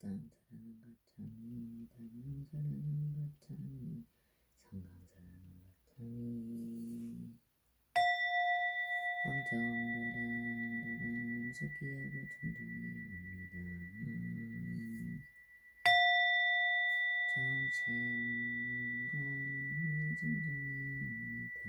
땅 사랑은 바탕이 단양 사랑은 바탕이 성강 사랑은 바탕이 엄청도랑 염소기하고 정정이 옵니다. 정신문관 정정이 옵니다.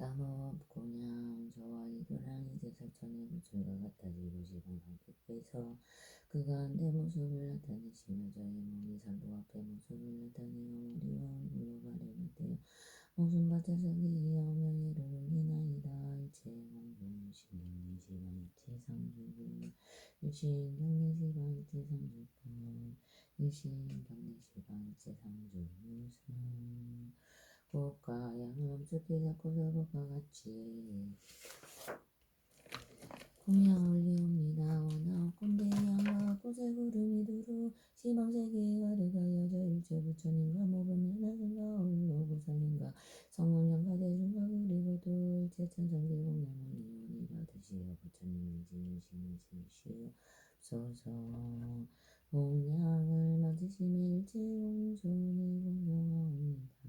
나무 고냥 저와 이도랑이 제사천의 구출과 같아지고 시방 함께께서 그가한테 모습을 나타내시며 저의 몸이 산도 앞에 모습을 나타내어 머리와 얼굴로 가려는데요 목숨밭에서기 영명이를 올리나이다. 일체 공중 신경내 시방 일체 상주구 일신 경내 시방 일체 상주권 일신 경내 시방 일체 상주무상 꽃과 양을 엄숙히 잡고서 꽃과 같이 공양을 올리옵니다. 원하옵 꼰대 양과 꽃의 구름이 두루 시방세계에 가득하여 저 일체 부처님과 모범면 하승과 어울로 보살님과 성문양과 대중과 그리고 또 일체 천성계 공양을 이원히 받으시어 부처님 일진이심을 지으시옵소서. 공양을 맞으시며 일체 공손히 공경하옵니다.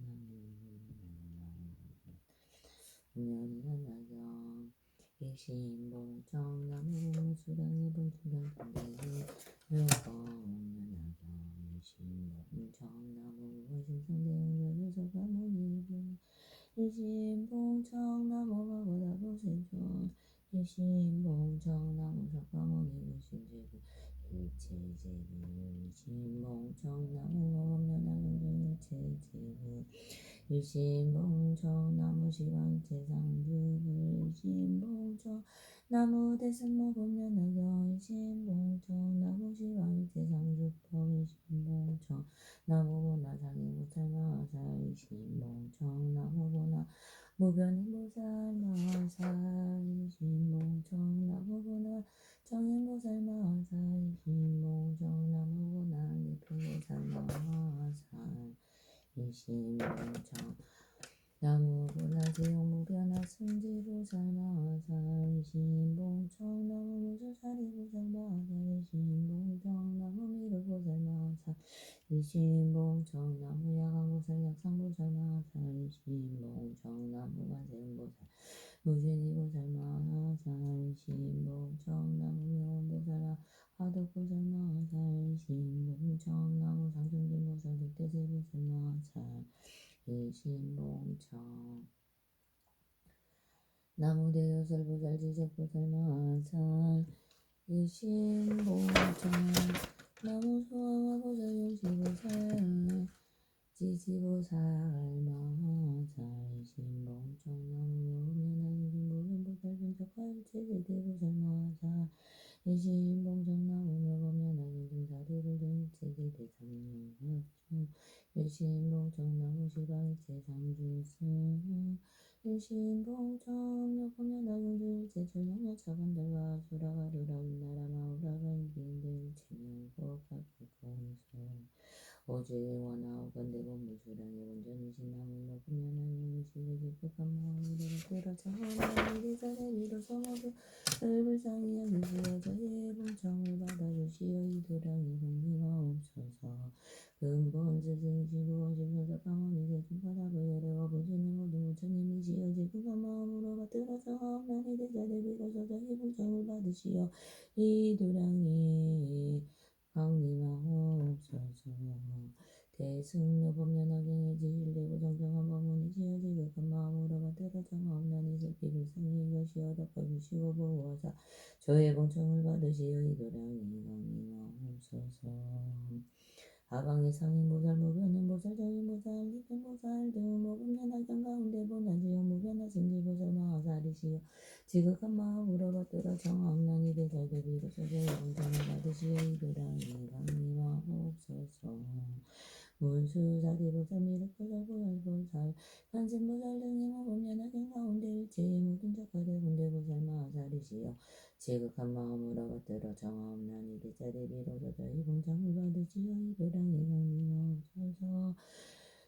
공연이란 나경 일심봉청 나무 수량의 본충경통대지 묘공연나경 일심봉청 나무 원심성대응별에서 가문일분 일심봉청 나무가 보다보세존 일심봉청 나무 석가모니 신제부 일체제부 일심봉청 나무 원면나경 일체제부 일심봉청 나무 시방일체상주불 일심봉청 나무 대승모범면나경 일심봉청 나무 시방일체상주법 일심봉청 나무보나상의보살마사 일심봉청 나무보나 무변행보살마사 일심봉청 나무보나 정행보살마사 일심봉청 나무보나 예표보살마사 일심봉청 나무보나 제용무변화 승지보살마사 일심봉청 나무무조사리보살마사 일심봉청 나무미르보살마사 일심봉청 나무야광보살 약상보살마사 일심봉청 나무관세음보살 무진이보살마사 일심봉청 나무명원보살 화덕보살마사 일심봉청 나무상중진보살 득대세보살마사 일심봉청 나무대여설보살 지적보살마사 일심봉청 나무소왕화보살 용시보살 지지보살마사 일심봉청 나무묘범연하경보살 분적화일체대대보살마사 일심봉청 나무묘범연하경 등사대불 등일체대대상용학중 일심봉청 나무시방일체상주승 일심봉청 묘범연하경 일체철량야차반달과 수라가루라 윗나라마우라간기인들 일체명복학국공수 오지원하오건 대본무수량의 원전이신 나무묘범연하경 일체대기법한마우르를 끌어차오나 이리사대비로서 모두 을불상이여 기수여 저희의 봉청을 받아주시어 이도량이 공림하옵소서. 근본스승이시고 원심소서 강원이 대중바다부여래와 부수는 모든 부처님이시여 지구가 마음으로 받들어서 하옵나니 대자대비로서 저희 봉청을 받으시어 이도량이 강림하옵소서. 대승묘법연하경의 지일되고 정정한 법문이시여 지극한 마음으로 받들어 정하옵나니 슬피불상이 이것이여 덮어주시고 보호하사 저의 봉청을 받으시어 이도량이 강림하옵소서. 하방의 상인 보살 무변은 보살 정인 보살 이편 보살 등 모금연하경 가운데 보나지요 무변하 승지 보살 마하살이시여 지극한 마음으로 받들어 정악난이 대잘대 비로소서 영정을 받으시어 이도랑이 강림하옵소서 문수사리보살 미륵보살 보살보살 관세보살 등의 모금연하경 가운데 일체의 모든 작가대 군대보살 마하살이시여 지극한 마음으로 받들어 정하옵나니 대자리 비로소서 이 공장을 받으시어 이도랑이 강림하옵소서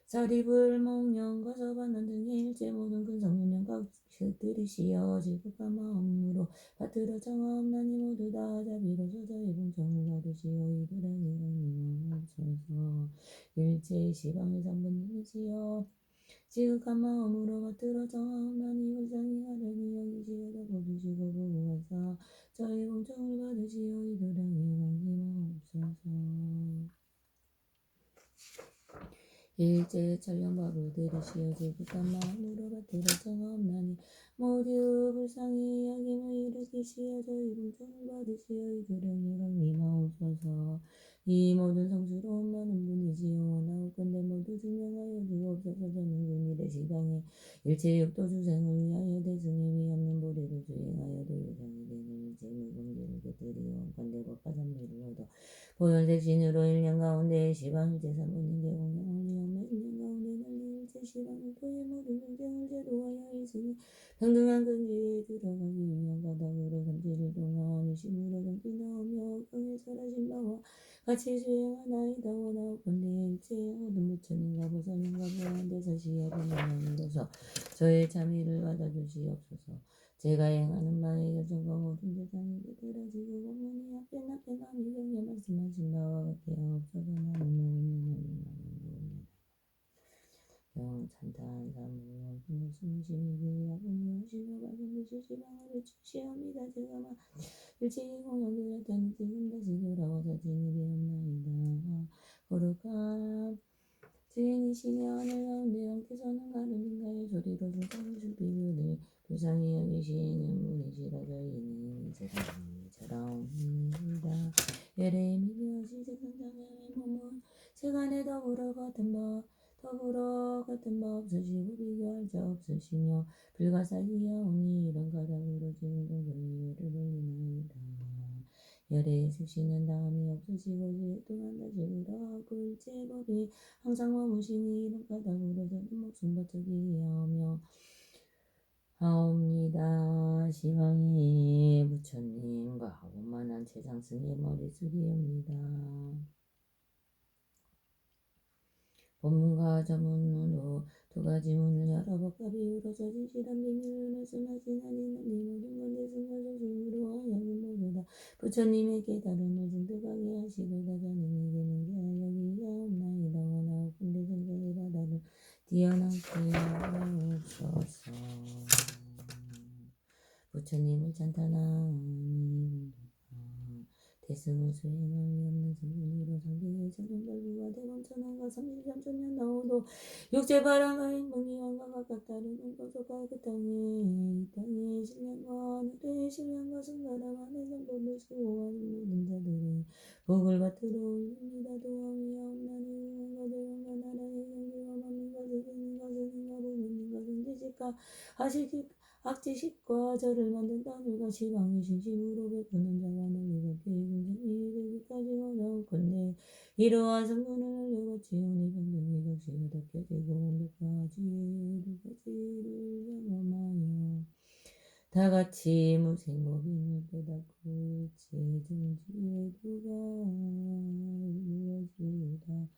사리불 목령 거서반원 등의 일체 모든 근성문령 각들이시여 지극한 마음으로 받들어 정하옵나니 모두 다 자비로소서 이 공장을 받으시어 이도랑이 강림하옵소서 일체의 시방의 삼분님이시여 지극한 마음으로 받들어 정하옵나니 불상이 하려니 여기시어도 보주시고 보호하사 저희 공청을 받으시어 이도량에 강림하옵소서 일제의 천령밥을 들으시어 지극한 마음으로 받들어 정하옵나니 모두 불상이 여김을 일으키시어 저희 공청을 받으시어 이도량에 강림하옵소서 이 모든 성스러운 많은 분이시여 나옵건대 모두 증명하여 주옵소서 저는 금일의 시방에 일체 육도 주생을 위하여 대승에 위없는 보리를 수행하여 도유상이 되는 일체 무공기를 곁들이어 건대 법과 선미를 얻어 보현색 신으로 1년 가운데 시방 일체 삼분인계 공양을 위하며 1년 가운데 널리 일체 시방 육도의 모든 경쟁을 제도하여 일승에 평등한 근지에 들어가기 위한 바닥으로 37일 동안 유심으로 정진하오며 강에 설하신 바와 같이 수행하나이다 원하옵건대 일체의 모든 부처님과 보살님과 보안대사시여 보면으로서 저의 참의를 받아주시옵소서 제가 행하는 바의 결정과 모든 대상이 되들어지고 법문이 앞에 남이 경에 말씀하신 바와 같게 하옵소서 찬탄 사무 숨심이기 야분이 하시고 발견되시 시방을 외치시옵니다 제가 일체의 공연을 했다니 지금 다시 돌아와서 진이 되었나이다 거룩한 주인이시여 하늘 가운데 영께서는 가르민가의 소리로 불상을 비유를 불쌍히 여기시는 분이시라 저희는 이처럼이다 열의 미묘시 생성장의 몸은 세간에 더불어 같은 바 없으시고 비교할 자 없으시며 불가사의하오니 이런 가닥으로 지금 공경이 열을 올리나이다 열에 쓰시는 다음이 없으시고 지혜 또한 다시 돌아가고 일체의 법이 항상 머무시니 이런 가닥으로 저는 목숨 바치기 하며 하옵니다. 시방이 부처님과 오만한 최장승의 머리숱이옵니다. 법문과 자문으로 두 가지 문을 열어 법과 비유로 저 진실한 비밀을 말씀하시나니 이 모든 건대 승가조승으로 하여금 모두 다 부처님의 깨달음을 증득하게 하시고자 저는 이게 능자하여 기하옵나이다 원하옵건대 생사의 바다를 뛰어넘게 하옵소서 부처님을 찬탄하니 대승을 수행함이 없는 성분으로 성기의 천연발부와 대범천왕과 33천년 나오도 육체바람과 인봉이왕과 각각 다른 고속과 그 땅에 이 땅의 신령과 하늘의 신령과 승가람 안에 성법을 수호하는 모든 자들의 복을 받들어 올립니다. 도함이 없나니 의원과 대원과 나라의 경기와 만민과 세계민과 스님과 부모님과 선지식과 악지식과 저를 만든 따늘과 시방의 신심으로 베푸는 자와 널리 밖에 공생이 되기까지 원하옵건대 이러한 성분을 알려바치오니 평등히 적시가 덮여지고 완벽과 지혜의 두 가지를 경험하여 다같이 무생법인을 깨닫고 일체 정지의 두가 이루어지우다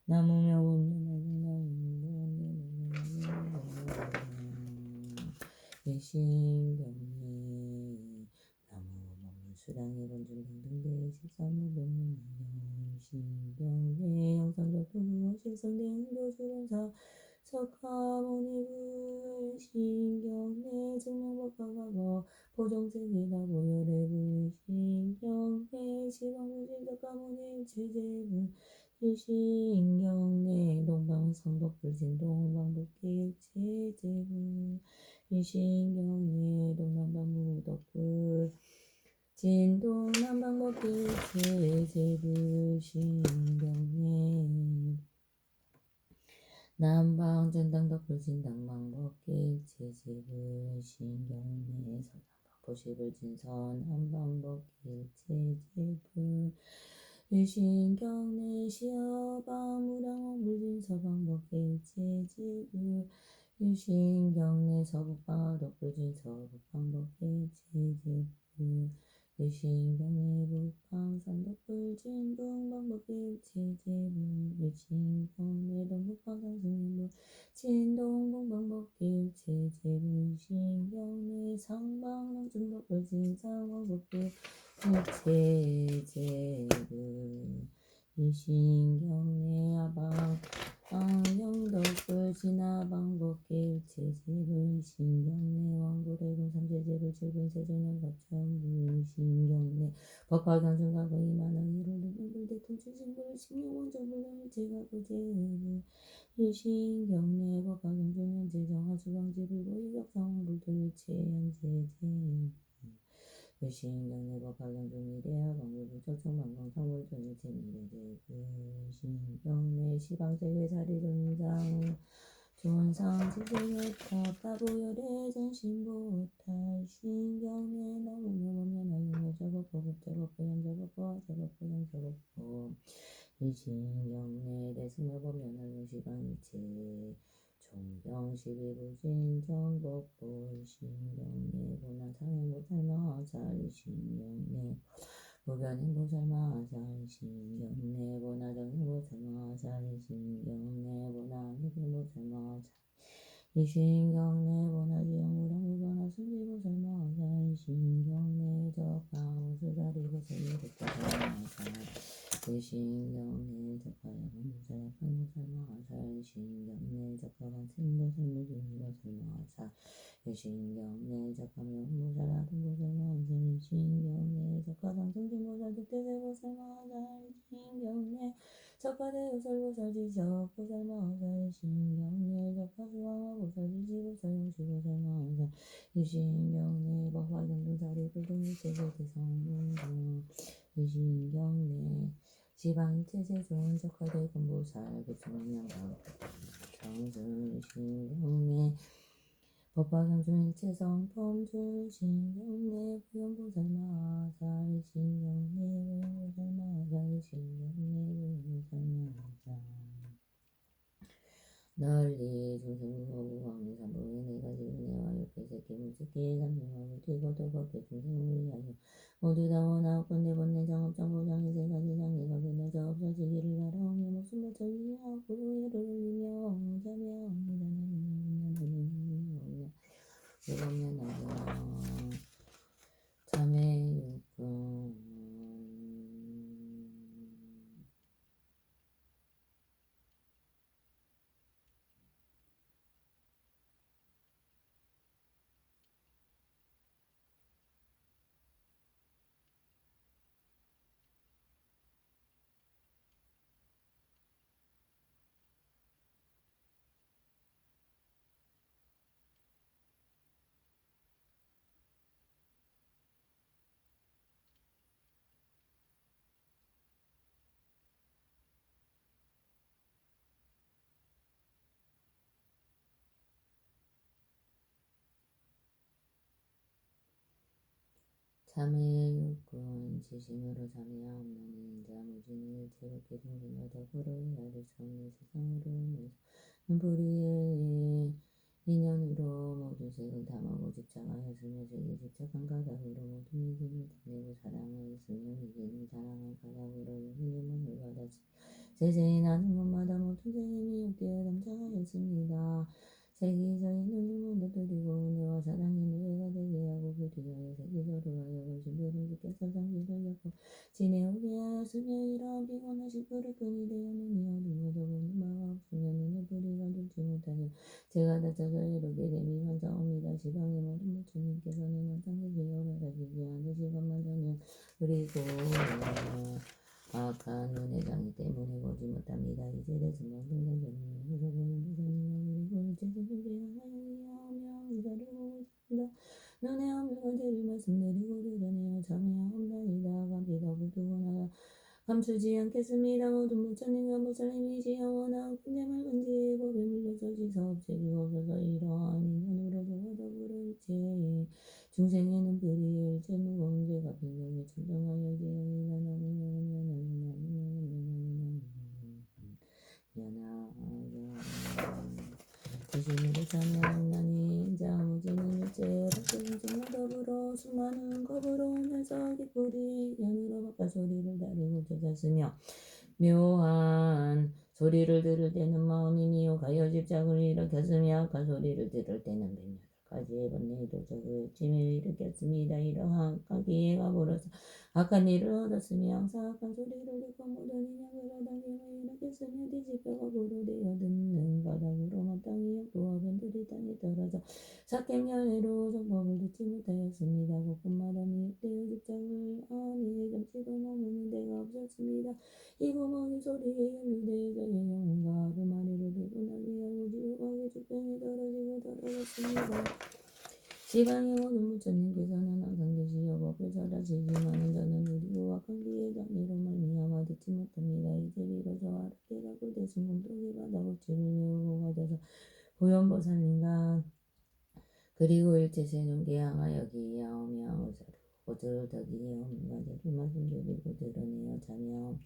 나무며 신경에 나무 먹는 수량의 본중 평등대 식사무변문하여 신경대 영상적 부부와 식성대 행도수련사 석가모니불 신경대 증명법가가고 보정세계다 보혈의 불신경대 시방무신 석가모니 일체제불 일신경내 동방성덕불신 동방법계 일체제불 일신경내 동남방무덕불 진동남방법계 일체제불 신경내 남방 전당 덕불 진당망 법길 채집을 신경내 서당 보십을 진선 한방 법길 채집을 일신경내 시어방 무량원 불진 서방 법길 채집을 일신경내 서북방 덕불진 서북방 법길 채집을 일신경내 북방 삼덕불진 동방 법길 채집을 일신경내 동북방 상승부 진동공방법길 채집을 신경내 상방 남중법불진 상방법길 채집을 일신경내 하방 영덕불진 하방법길 채집을 신경내 왕고대공 삼재집을 칠분 세종년 갑천불 신경내 법화경중가고 이만한 이로는 대통출신불 십육원조불 제가고제를 일신경내 법화경중년 제정하수방지불고 이격상불돌 체현제제 일신경내 법화경중이래야 방불부처총방광상불존일체미래제그 일신경내 시방세계 자리존장 존상지대여탑 다부열의 전신보탈 신경내 나무명업면하용여 작업법 현작업법 작업법 일신경내 대승여법면하용 시방일체 총경십이부진 정법불 신경내 보나상행보살마살 일신경내 보변행보살마살 신경내 보나정행보살마살 일신경내 보나행보살마살 일신경내 보나지영무량무변화승지보살마살 일신경내 적강수자리보살미득보살마살 일신경내 적가야금무사약강무살마살 일신경내 적가반승보살무진보살마살 일신경내 적가명무살아등보살마살 일신경내 적가상승진보살 득대세보살마살 일신경내 적가대요설보살지적보살마살 일신경내 적가수왕화보살지지보살 용시보살마살 일신경내 법화경등사리불등일체제대성문등 일신경내 지방일체세존 적가대금보살 부처명강 성승 일신경내 법화경중일체성품주 일신경내 부연보살마살 일신경내 부연보살마살 일신경내 부연보살마살 널리 중생무호구광리 삼보의 네가지 은혜와 육회새끼 무지끼 삼승하고 뒤고도겁게 중생을 위하여 모두 다 원하옵건대 본래 장업장보장의 세가지 장례가 그녀자 없어지기를 바라오며 목숨 바쳐 위하고 예를 올리며 자매합니다. 자매육군 자매육군 지심으로 자매하옵나니 인자 무진을 즐겁게 중생여 덕으로 헤아릴 수 없는 세상으로 인해서 눈뿌리에 인연으로 모든 색을 담하고 집착하였으며 색에 집착한 가닥으로 모든 이기를 담내고 사랑하였으며 이기는 사랑한 가닥으로 여기는 몸을 받았으며 세세히 나는 곳마다 모든 생이 욕되어 담착하였습니다. 세기저의 눈을 무너뜨리고 은혜와 사랑의 노예가 되게 하고 그 뒤하여 세기저로 하여 걸신 부름지께서 장기를 엮고 지내오게 하였으며 이러한 피곤하신 그릇끈이 되었느니 어둠어도 보는 바가 없으며 눈에 불이가 들지 못하여 제가 다쳐서 이르게 됨이 환상옵니다. 시방의 모든 부처님께서는 원상계시여 바라시지 않으시건만 전혀 그리고 악한 눈의 장애 때문에 보지 못합니다. 이제 대승만 등등등을 보는 부처님과 그리고 일체세계가 하여이하며 의자를 보고 있습니다. 눈에 없는 권세를 말씀드리고 드러내어 참여하옵나이다. 감피다 부두거나 감추지 않겠습니다. 모든 부처님과 보살님이시 영원하고 근데 맑은지 법에 물려서 지사없애주옵소서. 이러한 인연으로 저와 더불어 일체 중생에는 불의의 일체 무거운 죄가 빈정에 청정하여 지어이다. 지심으로 참여하나니 인자무지는 일체 박경증과 더불어 수많은 겁으로 오면서 기쁘리 연으로 바깥 소리를 다루고 쫓았으며 묘한 소리를 들을 때는 마음이 미혹하여 집착을 일으켰으며 악한 소리를 들을 때는 108가지의 번뇌도 적을 찜을 일으켰습니다. 이러한 악한 기회가 벌어서 악한 일을 얻었으며 항상 악한 소리를 듣고 모든 인연을 얻어당김을 일으켰으며 뒤집혀가 고로 되어 듣는 가닥으로 마땅히 역도와 변들이 땅에 떨어져 사경연애로 정법을 듣지 못하였습니다. 곳곳마다 미혹되어 집착을 아니 점치고 머무는 데가 없었습니다. 이 구멍이 소리에 연루되어 저의 영혼과 아르마리를 들고 나게 하고 지옥하게 죽병에 떨어졌습니다. 시방의 모든 부처님께서는 항상 계시어 법을 잘하시지만 저는 누리고 악한 기의 장애로 말미암아 듣지 못합니다. 이제 비로소 아르케라고 대신 공덕의 바다고치를 외우고 가져서 보현보살님과 그리고 일체 세존께 향하여 기하오며 의사로 들을 덕이에 없는 가지를 말씀드리고 드러내어 자며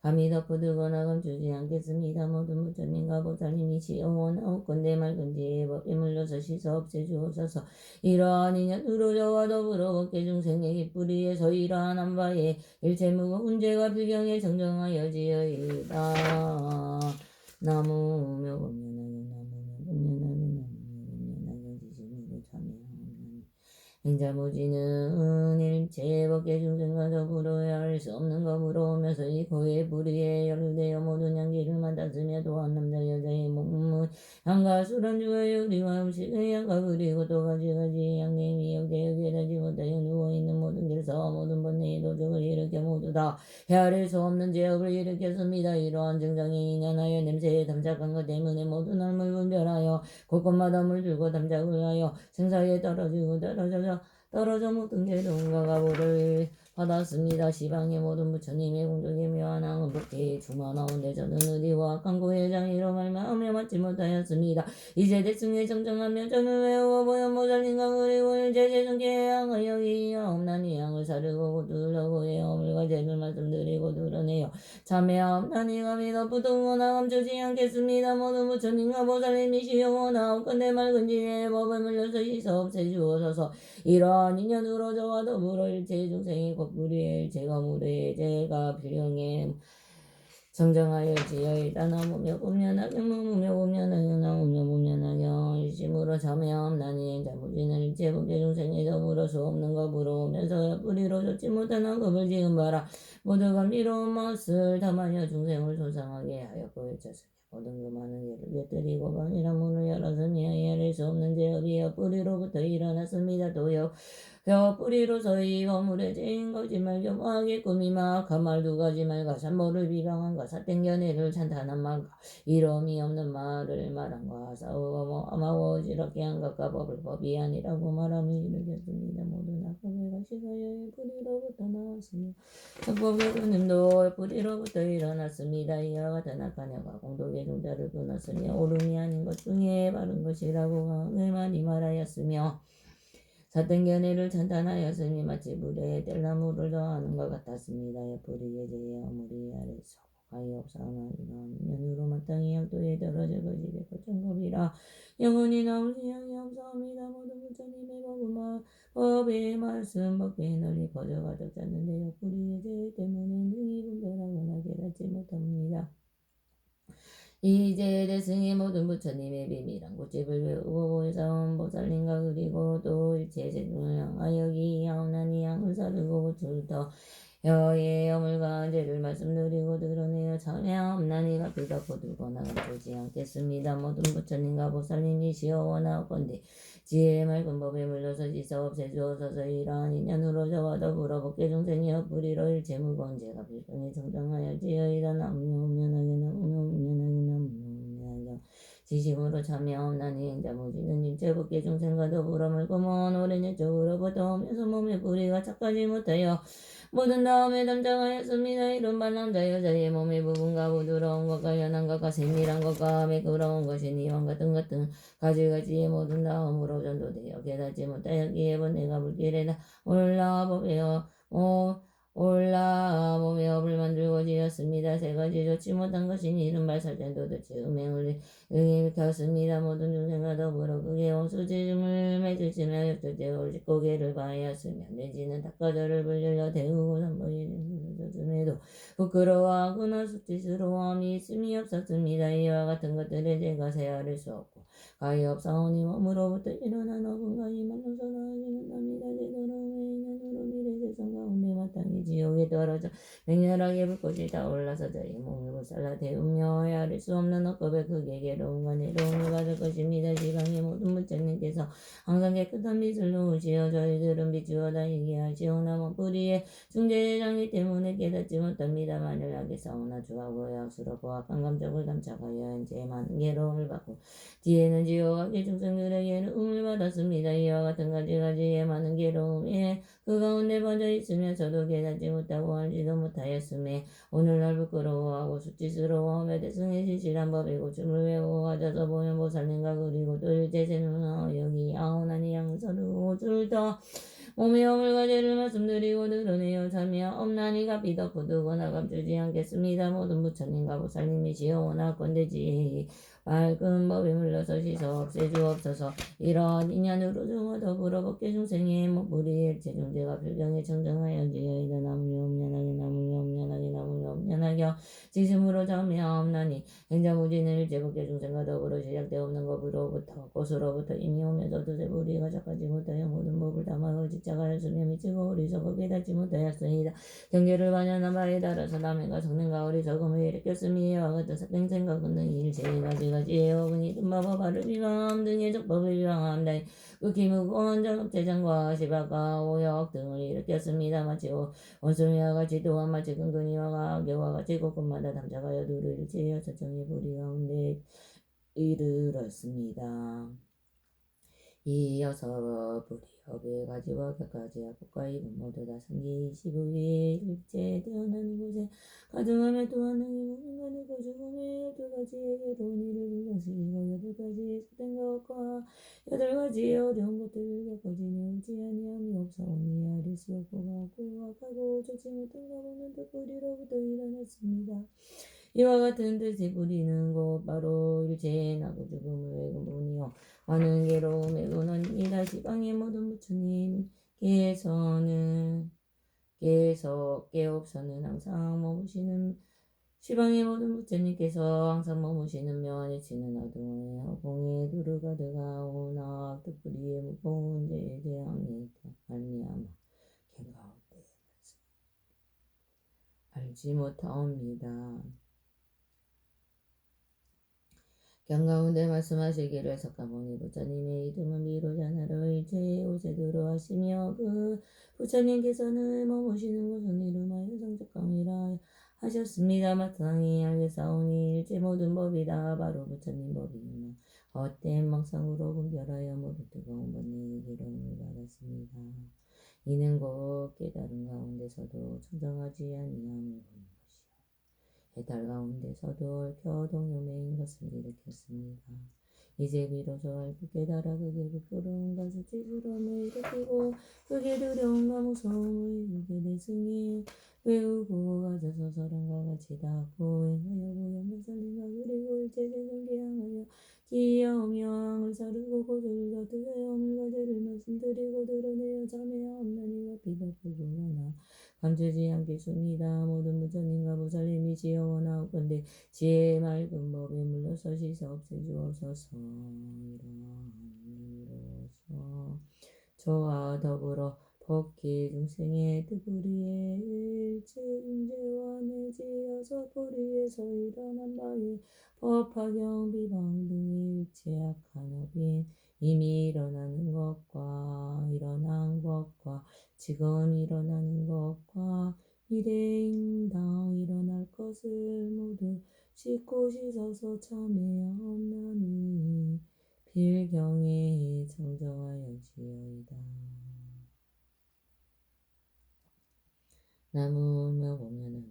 감히 덮어두거나 감추지 않겠습니다. 모든 부처님과 보살님이시여 원하옵건대 맑은지의 법에 물려서 씻어 없애주옵소서. 이러한 인연으로 저와 더불어 법계 중생의 기쁘리에서 이러한 한바에 일체 무거운 죄가 필경에 정정하여 지어이다. 나무 묘금연하게 나무 묘금연하게 지심으로 참여하옵나니 행자무지는 일체 법계 중생과 더불어야 할 수 없는 법으로 오면서 이 고의 불의에 연루되어 모든 양기를 만났으며 또한 남자 여자의 몸은 양과 술안주와 요리와 음식의 양과 그리고 또 가지가지 양의 미혹되어 깨닫지 못하여 누워있는 모든 길사와 모든 번뇌의 도적을 일으켜 모두 다 헤아릴 수 없는 죄업을 일으켰습니다. 이러한 증상에 인연하여 냄새에 담작한 것 때문에 모든 얼물 분별하여 곳곳마다 물들고 담작을 하여 생사에 떨어져 모든 죄동과 가보를 받았습니다. 시방의 모든 부처님의 공덕의 묘한 항은 법계의 주만하온데 저는 의리고 악한 고의 장애로 말미암아 맞지 못하였습니다. 이제 대승에 정정하며 저는 외워 보현보살님과 그리고 일체 세존께 향하여 기하옵나니 양을 사르고 고들려고 해엄을과 죄를 말씀드리고 드러내어 참여하옵나니 감히 덮어두거나 감추지 않겠습니다. 모든 부처님과 보살님이시여 원하옵건대 맑은지의 법을 물려서 씻어 없애주옵소서. 이러한 인연으로 저와 더불어 일체 중생의 god불이의 일체가 무례의 죄가 필경에 정정하여 지어이다. 나무며 보면하게 무무며 보면하게 나무며 보면하게 일심으로 참여하옵나니 행자무지는 일체 법계 중생에 더불어 수 없는 겁으로 오면서 뿌리로 쫓지 못하는 겁을 지은 바라 모두가 미로운 맛을 담하여 중생을 소상하게 하였고 외쳤으며 모든 그 많은 죄를 꿰뜨리고 방이란 문을 열었으며 헤아릴 수 없는 죄업이여 뿌리로부터 일어났습니다. 도여 뿌리로서의 허물의 죄인 거짓말 교모하게 꾸미마 악한 말 두 가지 말과 산모를 비방한과 사땡견해를 찬탄한 말과 이름이 없는 말을 말한과 싸우고 암하고 어지럽게 한 것과 법을 법이 아니라고 말하며 일으켰습니다. 모든 악법의 가시가여의 뿌리로부터 나왔으며 악법의 끊임도 뿌리로부터 일어났습니다. 이와 같은 악한 여가 공덕의 종자를 끊었으며 옳음이 아닌 것 중에 바른 것이라고 강하게 많이 말하였으며 사땡견해를 찬탄하였으니 마치 불에 뗄나무를 더하는 것 같았습니다. 뿌리에 제의 어물이 아래서 가히 없사오나 이러한 인연으로 마땅히 약도에 떨어져 거지게 거천법이라 영원히 나올 시향이 없사옵니다. 모든 부처님의 법의 말씀 법계에 널리 퍼져 가득 찼는데요. 뿌리의 죄 때문에 능히 분별하거나 깨닫지 못합니다. 이제 대승의 모든 부처님의 비밀한 고집을 외우고 보혜사온 보살님과 그리고 또 일체 세중을 향하여 기하옵나니 양을 사르고 고출터 여의 어물과 죄를 말씀드리고 드러내어 참여하옵나니 값이 덮어두거나 감추지 않겠습니다. 모든 부처님과 보살님이시여 원하옵건대 지혜의 맑은 법에 물려서 씻어 없애주옵소서. 이러한 인연으로 저와 더불어 법계 중생이여 뿌리로 일체 무거운 죄가 필경에 정정하여 지어이다. 나무며 운면하게 나무며 운면하게 나무며 운면하게 지심으로 참여없나니 행자무지는 일체법계 중생과 더불어 멀고 먼 오랜 옛적으로부터 오면서 몸의 뿌리가 착하지 못하여 모든 다음에 담장하였습니다. 이른 바 남자 여자의 몸의 부분과 부드러운 것과 연한 것과 세밀한 것과 매끄러운 것이 니와 같은 가지가지의 모든 다음으로 전도되어 깨닫지 못하였기에 번뇌가 불길에다 올라 몸에 업을 만들고 지었습니다. 세 가지 좋지 못한 것이니 이른바 살된 도대체 음행을 일으켰습니다. 모든 중생과 더불어 그게 옹수지름을 맺을지나 역절제 올직 고개를 바하였으며 내지는 닭가저를 불질러 대우고 산보이는에도 부끄러워하거나 수치스러워함이 있음이 없었습니다. 이와 같은 것들에 제가 세아를 수 없고 가엾사오니 몸으로부터 일어난 업은가 이만노서나 하지못합니다. 제도로 인연으로 미래 세상 가운데 마땅히 지옥에 떨어져 맹렬하게 불꽃이 타올라서 저희 몸을 불살라 태우며 헤아릴 수 없는 억겁에 크게 괴로움과 내로움을 받을 것입니다. 지방의 모든 부처님께서 항상 깨끗한 빛을 놓으시어 저희들은 비추어 다니게 하시오나 먼 뿌리에 중재장이 때문에 깨닫지 못합니다. 만일하게 싸우나 주하고 약수롭고 악한 감정을 감착하여 현재 많은 괴로움을 받고 뒤에는 지옥의 중생들에게는 음을 받았습니다. 이와 같은 가지가지의 많은 괴로움에 그 가운데 빠져 있으며 저도 깨닫지 못하고 알지도 못하였음에 오늘날 부끄러워하고 수치스러워하며 대승의 진실한 법의 고침을 외우고 가져서 보면 보살님과 그리고 또 일제세는 여기 아오나니 양서로 줄더 몸의 허물과 죄를 말씀드리고 드러내어 참여 없나니가 비덕고 두거나 감추지 않겠습니다. 모든 부처님과 보살님이시여 원하건대지 맑은 법에 물러서시서 없애주옵소서. 이러한 인연으로 중화 더불어 법계 중생의 목부리 일체 중재가 불경에 청정하여지어이다. 나무려 없냐나게 지심으로 참여없나니 행자무지는 일체 법계 중생과 더불어 시작되었는 법으로부터 곳으로부터 이미 오면서 두세 부리가 작하지 못하여 모든 법을 담아 지착하였으며 미치고 어리석어 깨닫지 못하였으이다. 경계를 반영한 바에 따라서 남행과 성능과 어리석음을 일으켰으며 이와 같은 생생과 권능이 일체가지가지의 어근이 뜸마법 바를 비방함 등의 적법을 비방함 다 극히 무거운 작업재장과 시박과 오역 등을 일으켰습니다. 마치 원숭이와 같이 또한 마치 근근이와 가교와 같이 곳곳마다 담작하여 두루 일체여 저정의 부리 가운데 이르렀습니다. 이어서 불이업의 가지와 격가지 악과 이분 모두 다 상기 25일 일제 태어나는 곳에 가증하며 또한 능히 모든 가지고 죽음의 12가지의 괴로운 일을 불러시고 8가지의 속된 것과 8가지의 어려운 것들을 겪어지며 울지 아니함이 없사오니 아릴 수 없고 가고 악하고 좋지 못한 가보는 뜻뿌리로부터 일어났습니다. 이와 같은 뜻이 부리는 것 바로 일체의 나고 죽음의 근본이요 많은 괴로움의 근원이다. 지방의 모든 부처님께서는 깨없어는 항상 머무시는 시방의 모든 부처님께서 항상 머무시는 면이치는 어둠의 허공에 두루가 들어가오나 뜻뿌리의 무거운 죄에 대항에 말미암아 갱가운데 알지 못하옵니다. 경가운데 말씀하시기를 석가모니 부처님의 이름은 미로자나로 일체의 옷에 들어하시며 그 부처님께서는 머무시는 곳은 이름하여 성적강이라 하셨습니다. 마땅히 알겠사오니 일체 모든 법이 다 바로 부처님 법이구나. 헛된 망상으로 분별하여 모두 뜨거운 번뇌의 괴로움을 받았습니다. 이는 곧 깨달은 가운데서도 청정하지 아니함을 보는 해달 가운데서도 얽혀 동요매인 것을 일으켰습니다. 이제 비로소 알고 깨달아 그게 부끄러움과 수치스러움을 일으키고 그게 두려움과 무서움을 일으게 되으니 외우고 가져서 사랑과 같이 닿고 행하여 보현며 살림과 그리고 일체세상계 향하여 지혜오명을 사르고 고소를 다투하여 오물과 죄를 말씀드리고 드러내어 자매하옵나니와 비답하구나 감추지 않겠습니다. 모든 부처님과 보살님이시여 원하옵건대 지혜의 맑은 법에 물러서시서 없애주옵소서. 이러함으로써 저와 더불어 법계 중생의 뜻뿌리에 일체 중재와 내지어서 뿌리에서 일어난 바에 법화경 비방 등의 일체 악한 업인 이미 일어나는 것과 일어난 것과 지금 일어나는 것과 미래에 인당 일어날 것을 모두 씻고 씻어서 참회하옵나니 필경에 정정하여지어이다. 나무며 보면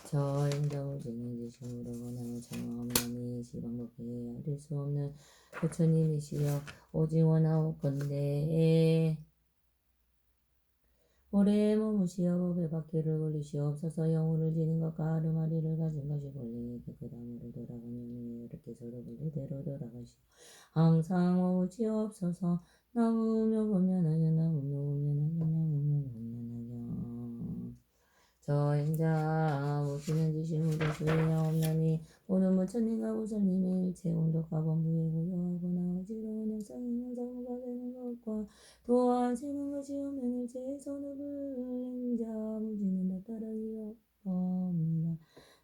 저 인정지는 지심으로 원하는 정하옵나니 지방법에 알릴 수 없는 부처님이시여 오직 원하옵건대 오래 머무시어 법의 바퀴를 굴리시옵소서. 영혼을 지닌 것과 아르마리를 가진 것이 본래 깨끗함으로 돌아가니 이렇게 서로 본래대로 돌아가시오. 항상 머무시옵소서. 나무며 보면하여 나무며 보면하여 나무며 보면하여 저 인자 무시는 지심으로 수행하옵나니 오는 부처님과 보살님의 일체 온독과 범부에 고요하거나 어지러운 영상이 영상무가 되는 것과 또한 세는 것이 없는 일체의 선업을 인자 무지는 다 따르기가 없습니다.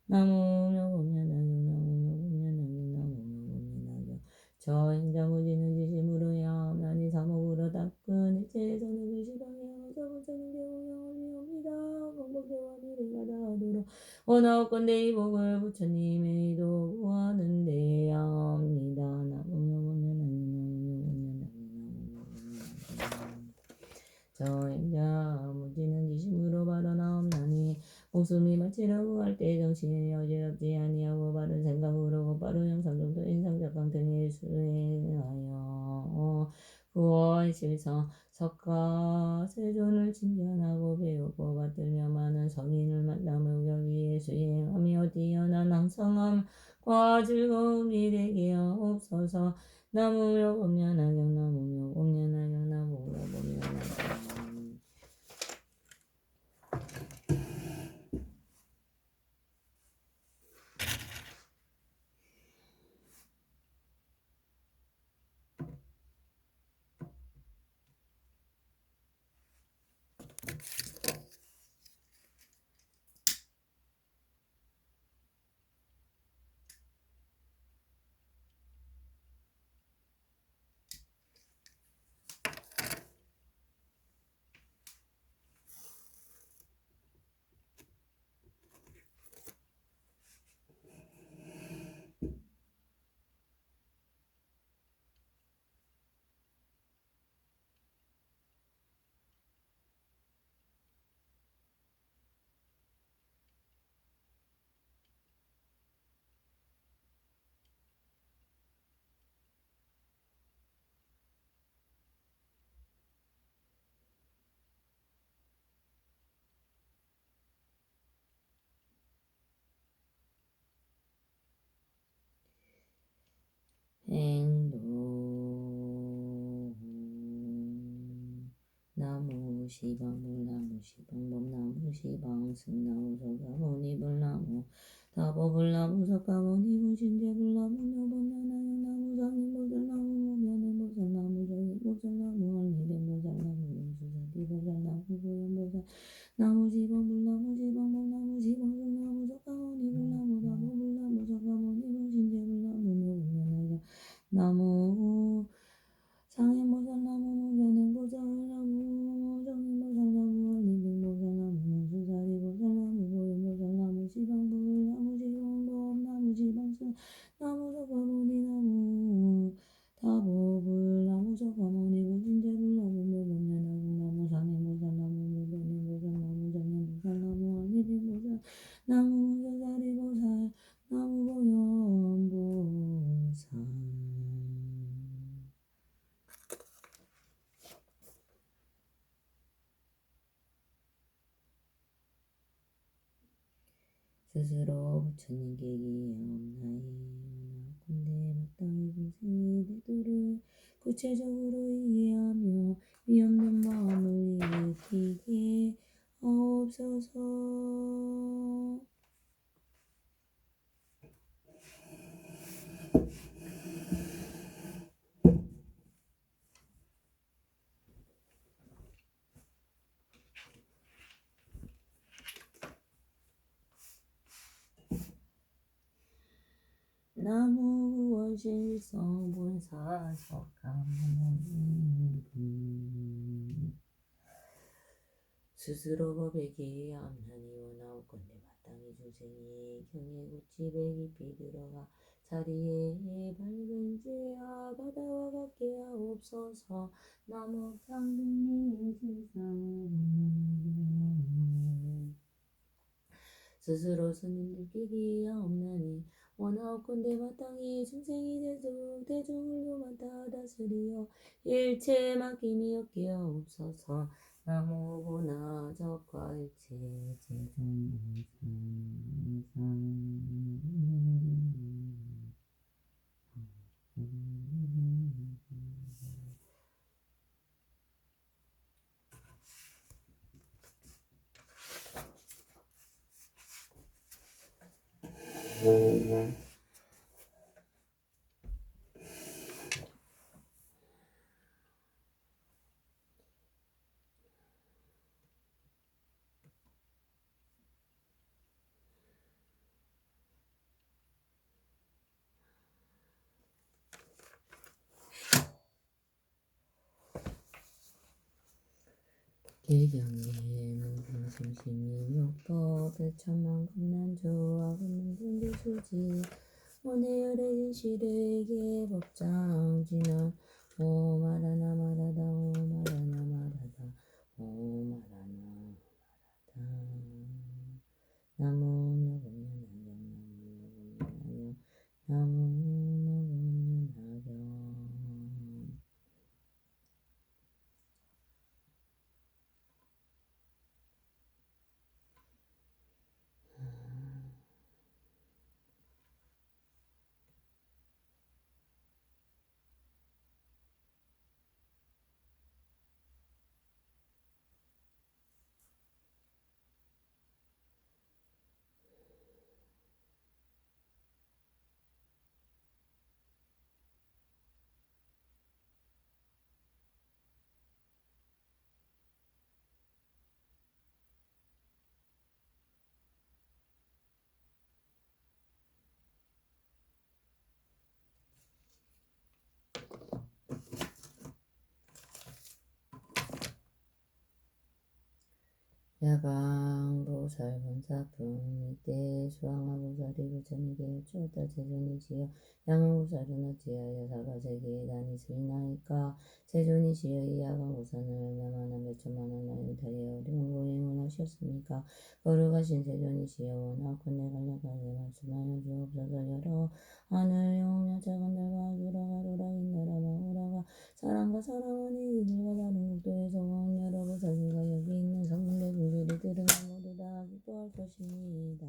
나무며 보면하여 나무며 보면하여 나무며 보면하여 저 인자 무지는 지심으로 야옵나니 사목으로 닦은 일체의 선업을 시방하여서 부처님께 공양하옵니다. 공복대와 미래가 다하도록 원하옵건대 이 복을 부처님의 도 구하는 데야옵니다. 나무며 보면하여 나무며 보면하여 저 인자 무지는 지심으로 발언하옵나니 목숨이 마치라고 할 때 정신이 어지럽지 아니하고 바른 생각으로 곧바로 영상정도 인상작강 등을 수행하여 구원 실성 석가 세존을 칭찬하고 배우고 받들며 많은 성인을 만남을 위해 수행하며 뛰어난 항성함과 즐거움이 되게 하옵소서. 나무며 보면하여 나무며 보면하여 나무며 보면하여 행동 나무 시방물 나무 시방법 나무 시방승 나무 석가모니 불나무 다보불 나무 석가모니 불신제불 나무 묘법나나요 나무 상인보살 나무 모면행보살 나무 정인보살 나무 알리백보살 나무 용수사비보살 나무 보현보살 나무 시방불 나무 시방법 나무 시방승 나무 석가모니 불나무 다보불 나무 석가모니 불신제불 나무 묘법나나요 나무 상인보살 나무 모면행보살 나무 정인보살 나무 알리백보살 나무 용수사비보살 나무 보현보살 나무 시방불 나무 시방법 나무 시방승 나무 석가모니 나무 다보불 나무 석가모니 불신제불 나무 묘법나나요 나무 상인보살 나무 모면행보살 나무 정인보살 나무 알리백보살 나무 용수사비보살 나무 보현보살 스스로 부처님께 기하옵나이다. 군대 마땅히 공생이 되도록 구체적으로 이해하며 위없는 마음을 일으키게 하옵소서. 나무 원실성 본사석가모니 스스로 법에게 암난이 원하옵건대 마땅히 중생이 경에 고치배 깊이 들어가 자리에 밝은 죄아 바다와 같게 하옵소서. 남옥상등리 실상을 스스로 스님들께 기하옵나니 원하옵건대 마땅히 중생이 대중을 요마다 다스리어 일체 맡김이 없게 하옵소서. 나무 보나 적과 일체 제종상 개경에 무슨 심심이 욕법 백천만 금난조 악은 군대수지 원해열의 진실에게 법장 지난 오 말하나 말하다 오 말하나 말하다 오 말하나 말하다 나무 먹으면 나경 나무 먹으면 나경 야광보살 본사품 이때 수왕화보살이 부처님께 여쭈었다. 세존이시여 야광보살은 어찌하여 사바세계에 다니시나이까. 세존이시여 이 야광보살은 얼마나 몇천만 원을 위하여 어려운 고행을 하셨습니까. 거룩하신 세존이시여 원하옵건대 간략하게 말씀하여 주옵소서. 여러 하늘 영웅야 작은 달과 아주라가 로락인 나라 마우라가 사람과 사람 안에 이들과 다른 국도에서 온 여러 보살들과 여기 있는 성문대 분들이 들으면 모두 다 기뻐할 것입니다.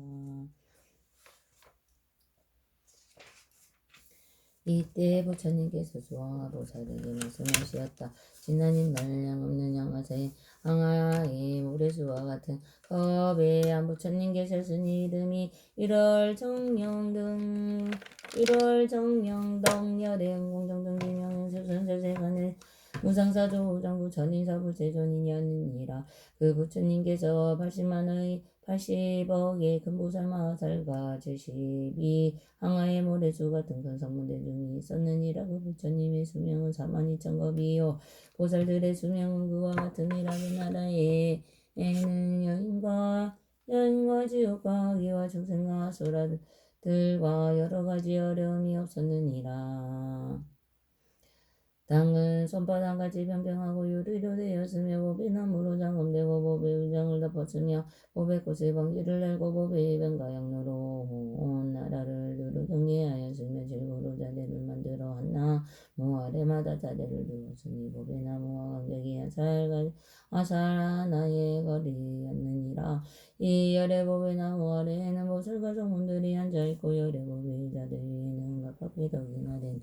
이때 부처님께서 수왕화보살에게 말씀하시었다. 지나님 날량 없는 양아의 모래수와 같은 거대한 부처님 계셨으니 이름이 1월 정령 등 여대응 공정등 기명은 수선세세간의 무상사조 우정부 전인사부 제존인이었느니라. 그 부처님께서 80억의 금보살 마살과 72 항아의 모래수 같은 큰 성문대 중이 있었느니라. 그 부처님의 수명은 42,000겁이요 보살들의 수명은 그와 같으니라. 그 나라에는 여인과 지옥과 아기와 중생과 아수라들과 여러가지 어려움이 없었느니라. 땅은 손바닥같이 평평하고 유리로 되었으며 법의 나무로 장엄되고 법의 의장을 덮었으며 법의 꽃의 번기를 내고 법의 이변과 양로로 온 나라를 두루 경계하였으며 질고로 자대를 만들어 한나무 아래마다 자대를 두었으니 법의 나무와 간격이 아살 하나의 거리였느니라. 이 열의 법의 나무 아래에는 보살과 성문들이 앉아있고 열의 법의 자대 위에는 각각 궤덕이나 된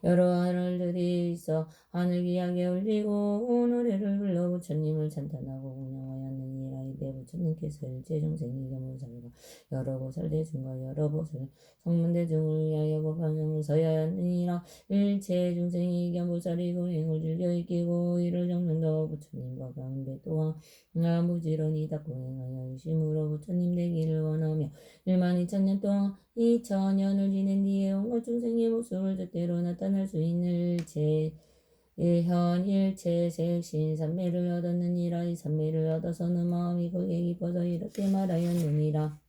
여러 하늘들이 있어 하늘 귀하게 울리고 노래를 불러 부처님을 찬탄하고 공양하였느니라. 이때 부처님께서 일체 중생이 겸보살과 여러 보살 대중과 여러 보살 성문대중을 위하여 법화명을 서야하였느니라. 일체 중생이 겸보살이 고행을 즐겨 익히고 이를 정면도 부처님과 가운데 또한 무지런히 닦고 행하여 의심으로 부처님 되기를 원하며 12,000년 동안 2,000년을 지낸 뒤에 온갖 중생의 모습을 뜻대로 나타날 수 있는 일현일체 색신 삼매를 얻었느니라. 이 삼매를 얻어서는 마음이 거기에 깊어서 이렇게 말하였느니라.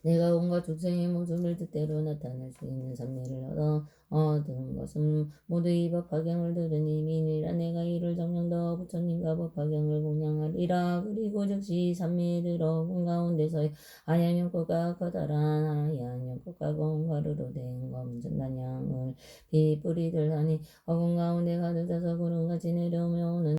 내가 온갖 중생의 모습을 뜻대로 나타낼 수 있는 삼매를 얻은 것은 모두 이 법화경을 들으니 이니라. 내가 이를 정령더 부처님과 법화경을 공양하리라. 그리고 즉시 삼매에 들어 온 가운데서 하얀 연꽃과 커다란 하얀 연꽃과 검은 가루로 된 검은전단향을 비뿌리들 하니 허공 가운데 가득 차서 구름같이 내려오며 오는